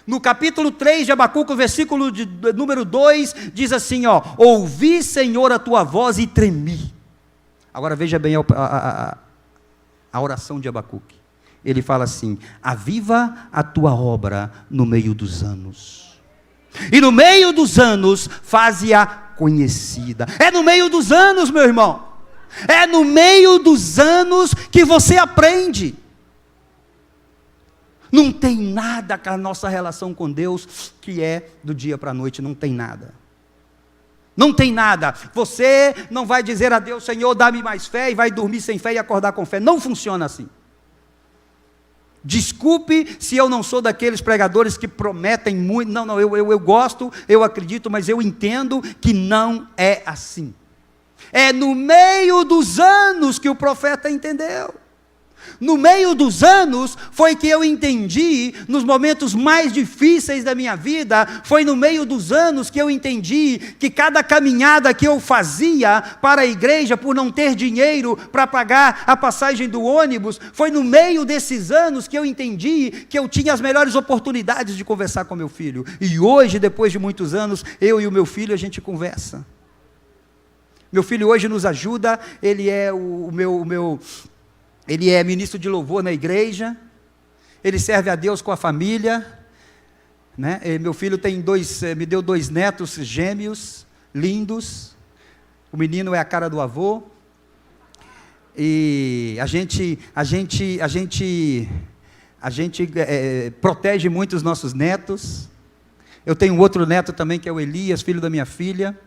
No capítulo 3 de Abacuque, versículo número 2, diz assim, ouvi, Senhor, a tua voz e tremi. Agora veja bem a oração de Abacuque. Ele fala assim, aviva a tua obra no meio dos anos. E no meio dos anos, faze-a conhecida. É no meio dos anos, meu irmão. É no meio dos anos que você aprende. Não tem nada com a nossa relação com Deus que é do dia para a noite, não tem nada. Não tem nada. Você não vai dizer a Deus, Senhor, dá-me mais fé, e vai dormir sem fé e acordar com fé. Não funciona assim. Desculpe se eu não sou daqueles pregadores que prometem muito. Não, eu gosto, eu acredito, mas eu entendo que não é assim. É no meio dos anos que o profeta entendeu. No meio dos anos foi que eu entendi, nos momentos mais difíceis da minha vida, foi no meio dos anos que eu entendi que cada caminhada que eu fazia para a igreja, por não ter dinheiro para pagar a passagem do ônibus, foi no meio desses anos que eu entendi que eu tinha as melhores oportunidades de conversar com meu filho. E hoje, depois de muitos anos, eu e o meu filho, a gente conversa. Meu filho hoje nos ajuda, ele é ele é ministro de louvor na igreja, ele serve a Deus com a família, né? Meu filho me deu 2 netos gêmeos, lindos, o menino é a cara do avô, e a gente protege muito os nossos netos. Eu tenho outro neto também, que é o Elias, filho da minha filha.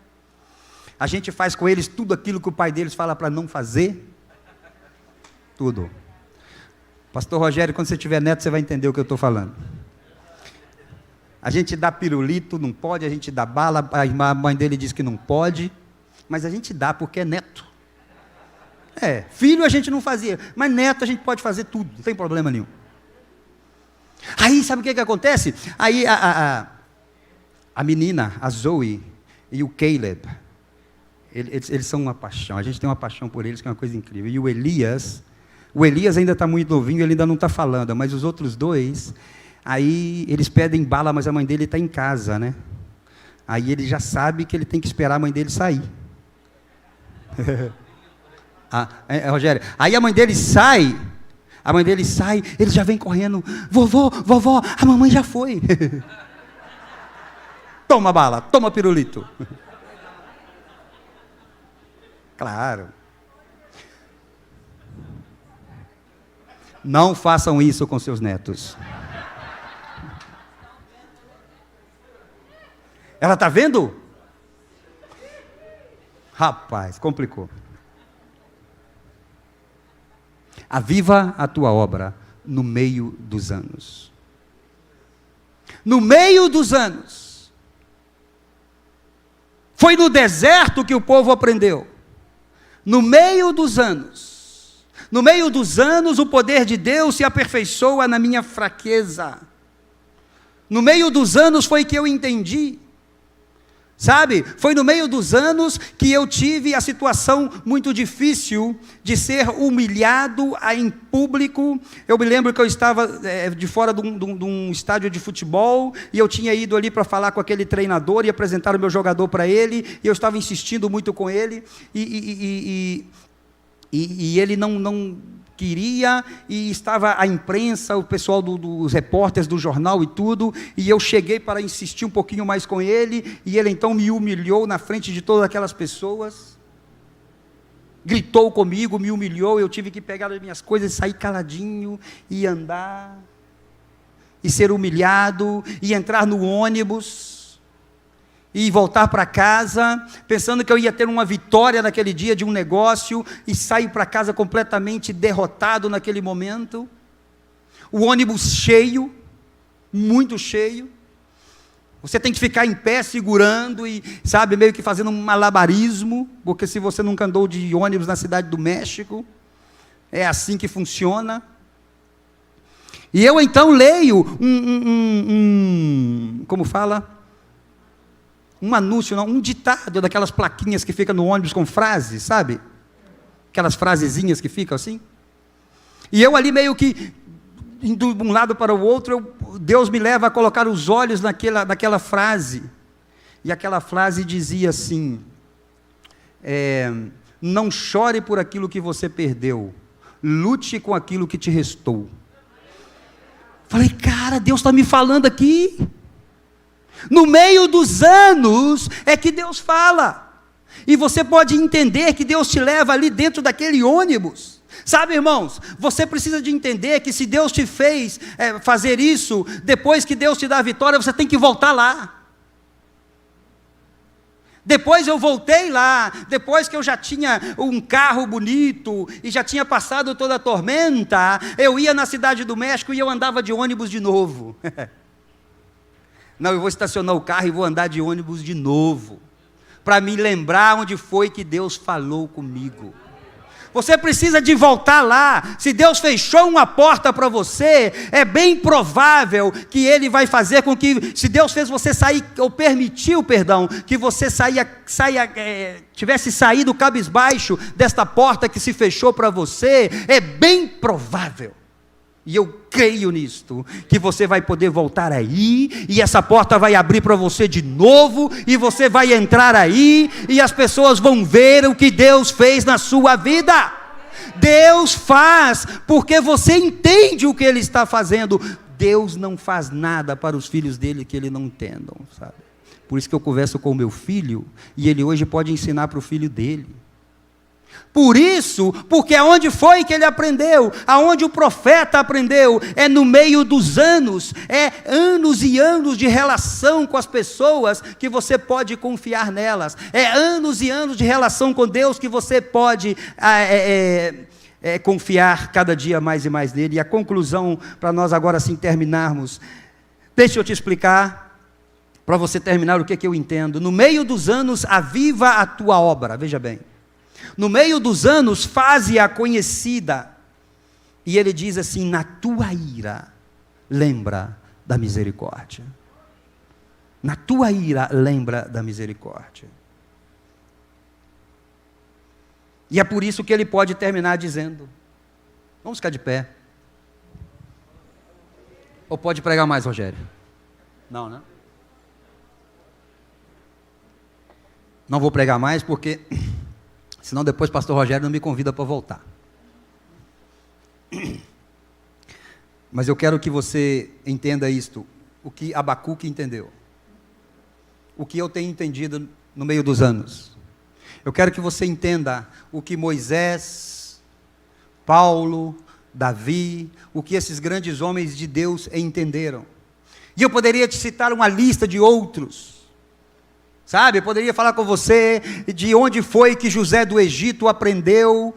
A gente faz com eles tudo aquilo que o pai deles fala para não fazer. Tudo. Pastor Rogério, quando você tiver neto, você vai entender o que eu estou falando. A gente dá pirulito, não pode, a gente dá bala, a mãe dele diz que não pode, mas a gente dá porque é neto. Filho a gente não fazia, mas neto a gente pode fazer tudo, não tem problema nenhum. Aí, sabe o que acontece? Aí a menina, a Zoe e o Caleb, eles são uma paixão, a gente tem uma paixão por eles, que é uma coisa incrível. E o Elias ainda está muito novinho, ele ainda não está falando, mas os outros 2, aí eles pedem bala, mas a mãe dele está em casa, né? Aí ele já sabe que ele tem que esperar a mãe dele sair. Rogério, aí a mãe dele sai, ele já vem correndo, vovó, a mamãe já foi. Toma bala, toma pirulito. Claro. Não façam isso com seus netos. Ela está vendo? Rapaz, complicou. Aviva a tua obra no meio dos anos. No meio dos anos. Foi no deserto que o povo aprendeu. No meio dos anos. No meio dos anos, o poder de Deus se aperfeiçoa na minha fraqueza. No meio dos anos foi que eu entendi. Sabe, foi no meio dos anos que eu tive a situação muito difícil de ser humilhado em público. Eu me lembro que eu estava de fora de um estádio de futebol, e eu tinha ido ali para falar com aquele treinador e apresentar o meu jogador para ele, e eu estava insistindo muito com ele, e ele não queria, e estava a imprensa, o pessoal dos repórteres do jornal e tudo, e eu cheguei para insistir um pouquinho mais com ele, e ele então me humilhou na frente de todas aquelas pessoas, gritou comigo, me humilhou, eu tive que pegar as minhas coisas e sair caladinho, e andar, e ser humilhado, e entrar no ônibus, e voltar para casa, pensando que eu ia ter uma vitória naquele dia de um negócio, e sair para casa completamente derrotado naquele momento. O ônibus cheio, muito cheio. Você tem que ficar em pé segurando e, sabe, meio que fazendo um malabarismo, porque se você nunca andou de ônibus na cidade do México, é assim que funciona. E eu então leio como fala? Um anúncio, não, um ditado daquelas plaquinhas que ficam no ônibus com frases, sabe? Aquelas frasezinhas que ficam assim. E eu ali meio que, indo de um lado para o outro, Deus me leva a colocar os olhos naquela frase. E aquela frase dizia assim, não chore por aquilo que você perdeu, lute com aquilo que te restou. Falei, cara, Deus está me falando aqui. No meio dos anos é que Deus fala. E você pode entender que Deus te leva ali dentro daquele ônibus. Sabe, irmãos, você precisa de entender que se Deus te fez fazer isso, depois que Deus te dá a vitória, você tem que voltar lá. Depois eu voltei lá, depois que eu já tinha um carro bonito, e já tinha passado toda a tormenta, eu ia na cidade do México e eu andava de ônibus de novo. Não, eu vou estacionar o carro e vou andar de ônibus de novo, para me lembrar onde foi que Deus falou comigo. Você precisa de voltar lá. Se Deus fechou uma porta para você, é bem provável que Ele vai fazer com que, se Deus fez você sair, ou permitiu, perdão, que você tivesse saído cabisbaixo desta porta que se fechou para você, é bem provável. E eu creio nisto, que você vai poder voltar aí, e essa porta vai abrir para você de novo, e você vai entrar aí, e as pessoas vão ver o que Deus fez na sua vida. Deus faz, porque você entende o que Ele está fazendo. Deus não faz nada para os filhos dele que Ele não entendam, sabe? Por isso que eu converso com o meu filho, e ele hoje pode ensinar para o filho dele. Por isso, porque aonde foi que ele aprendeu, aonde o profeta aprendeu, é no meio dos anos, é anos e anos de relação com as pessoas que você pode confiar nelas, é anos e anos de relação com Deus que você pode confiar cada dia mais e mais nele. E a conclusão, para nós agora sim terminarmos, deixa eu te explicar, para você terminar o que eu entendo. No meio dos anos, aviva a tua obra, veja bem. No meio dos anos, faze-a conhecida. E ele diz assim, na tua ira, lembra da misericórdia. Na tua ira, lembra da misericórdia. E é por isso que ele pode terminar dizendo, vamos ficar de pé. Ou pode pregar mais, Rogério? Não, né? Não vou pregar mais porque... senão depois o pastor Rogério não me convida para voltar. Mas eu quero que você entenda isto, o que Abacuque entendeu. O que eu tenho entendido no meio dos anos. Eu quero que você entenda o que Moisés, Paulo, Davi, o que esses grandes homens de Deus entenderam. E eu poderia te citar uma lista de outros. Sabe, eu poderia falar com você de onde foi que José do Egito aprendeu,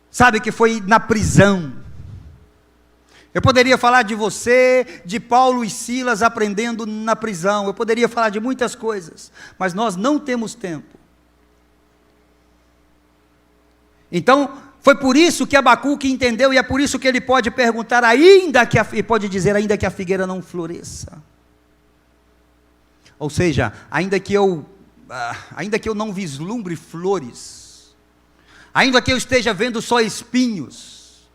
sabe, que foi na prisão. Eu poderia falar de você, de Paulo e Silas aprendendo na prisão. Eu poderia falar de muitas coisas, mas nós não temos tempo. Então, foi por isso que Abacuque entendeu, e é por isso que ele pode perguntar, e pode dizer, ainda que a figueira não floresça. Ou seja, ainda que eu não vislumbre flores, ainda que eu esteja vendo só espinhos,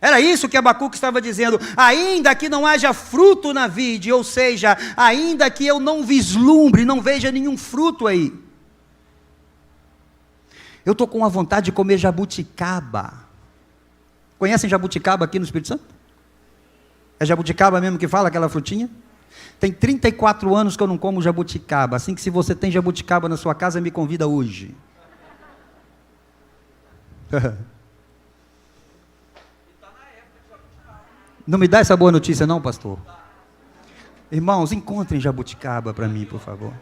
era isso que Abacuque estava dizendo, ainda que não haja fruto na vide, ou seja, ainda que eu não vislumbre, não veja nenhum fruto aí, eu estou com a vontade de comer jabuticaba. Conhecem jabuticaba aqui no Espírito Santo? É jabuticaba mesmo que fala, aquela frutinha? Tem 34 anos que eu não como jabuticaba, assim que se você tem jabuticaba na sua casa, me convida hoje. Não me dá essa boa notícia não, pastor? Irmãos, encontrem jabuticaba para mim, por favor.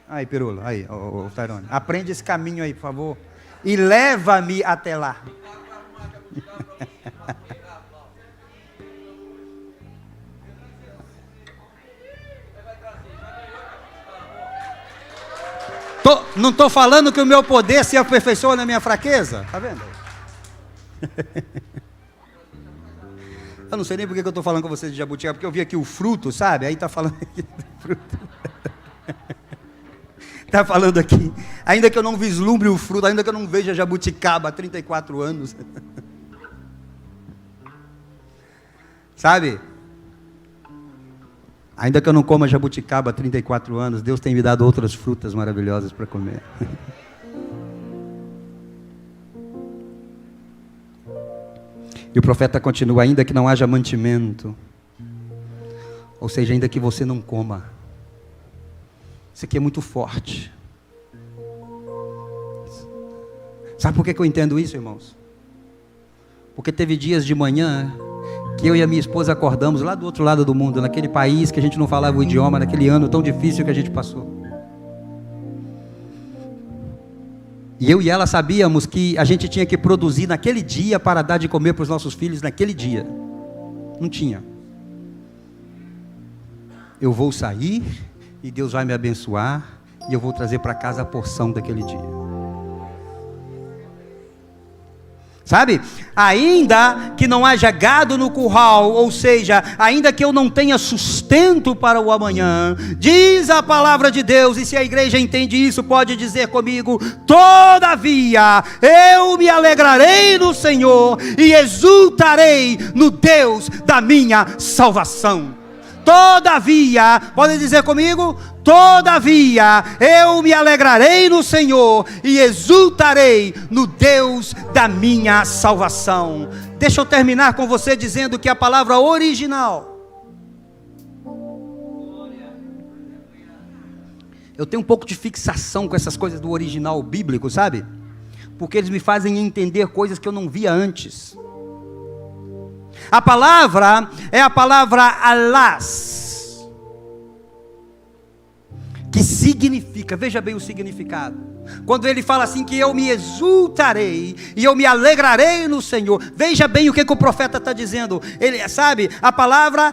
Aí, Pirula, aí, o Tairone. Aprende esse caminho aí, por favor. E leva-me até lá. Não estou falando que o meu poder se aperfeiçoa na minha fraqueza. Está vendo? Eu não sei nem por que eu estou falando com vocês de jabuticaba, porque eu vi aqui o fruto, sabe? Aí está falando aqui do fruto. Está falando aqui, ainda que eu não vislumbre o fruto, ainda que eu não veja jabuticaba há 34 anos. Sabe? Ainda que eu não coma jabuticaba há 34 anos, Deus tem me dado outras frutas maravilhosas para comer. E o profeta continua: ainda que não haja mantimento, ou seja, ainda que você não coma. Isso aqui é muito forte. Sabe por que eu entendo isso, irmãos? Porque teve dias de manhã que eu e a minha esposa acordamos lá do outro lado do mundo, naquele país que a gente não falava o idioma, naquele ano tão difícil que a gente passou. E eu e ela sabíamos que a gente tinha que produzir naquele dia para dar de comer para os nossos filhos naquele dia. Não tinha. Eu vou sair e Deus vai me abençoar e eu vou trazer para casa a porção daquele dia. Sabe? Ainda que não haja gado no curral, ou seja, ainda que eu não tenha sustento para o amanhã, diz a palavra de Deus, e se a igreja entende isso, pode dizer comigo: todavia eu me alegrarei no Senhor e exultarei no Deus da minha salvação. Todavia, podem dizer comigo? Todavia, eu me alegrarei no Senhor e exultarei no Deus da minha salvação. Deixa eu terminar com você dizendo que a palavra original. Eu tenho um pouco de fixação com essas coisas do original bíblico, sabe? Porque eles me fazem entender coisas que eu não via antes. A palavra é a palavra alás, que significa, veja bem o significado. Quando ele fala assim que eu me exultarei e eu me alegrarei no Senhor, veja bem o que o profeta está dizendo. Ele sabe, a palavra,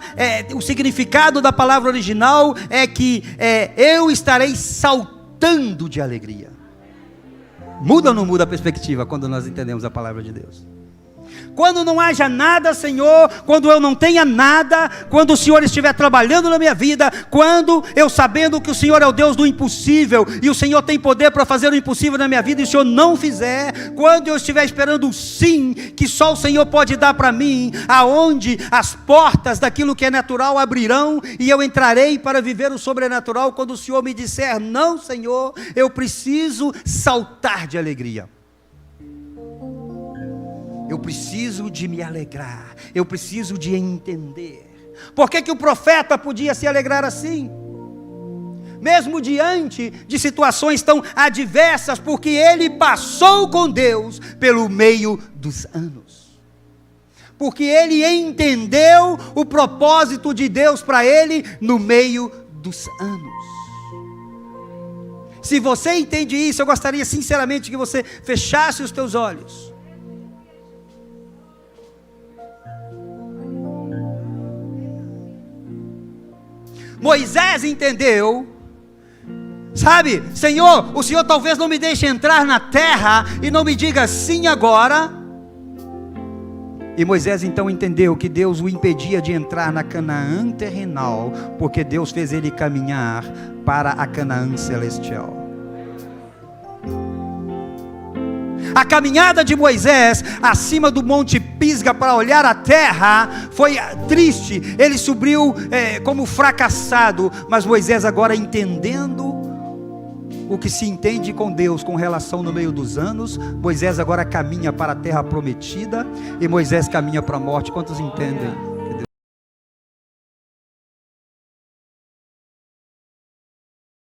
o significado da palavra original é que eu estarei saltando de alegria. Muda ou não muda a perspectiva quando nós entendemos a palavra de Deus? Quando não haja nada, Senhor, quando eu não tenha nada, quando o Senhor estiver trabalhando na minha vida, quando eu sabendo que o Senhor é o Deus do impossível, e o Senhor tem poder para fazer o impossível na minha vida, e o Senhor não fizer, quando eu estiver esperando o sim, que só o Senhor pode dar para mim, aonde as portas daquilo que é natural abrirão, e eu entrarei para viver o sobrenatural, quando o Senhor me disser: não, Senhor, eu preciso saltar de alegria. Eu preciso de me alegrar, eu preciso de entender. Por que o profeta podia se alegrar assim? Mesmo diante de situações tão adversas, porque ele passou com Deus pelo meio dos anos. Porque ele entendeu o propósito de Deus para ele no meio dos anos. Se você entende isso, eu gostaria sinceramente que você fechasse os teus olhos. Moisés entendeu, sabe, Senhor, o Senhor talvez não me deixe entrar na terra e não me diga sim agora. E Moisés então entendeu que Deus o impedia de entrar na Canaã terrenal, porque Deus fez ele caminhar para a Canaã celestial. A caminhada de Moisés acima do monte Pisga para olhar a terra foi triste. Ele subiu como fracassado. Mas Moisés, agora entendendo o que se entende com Deus com relação no meio dos anos, Moisés agora caminha para a terra prometida. E Moisés caminha para a morte. Quantos entendem?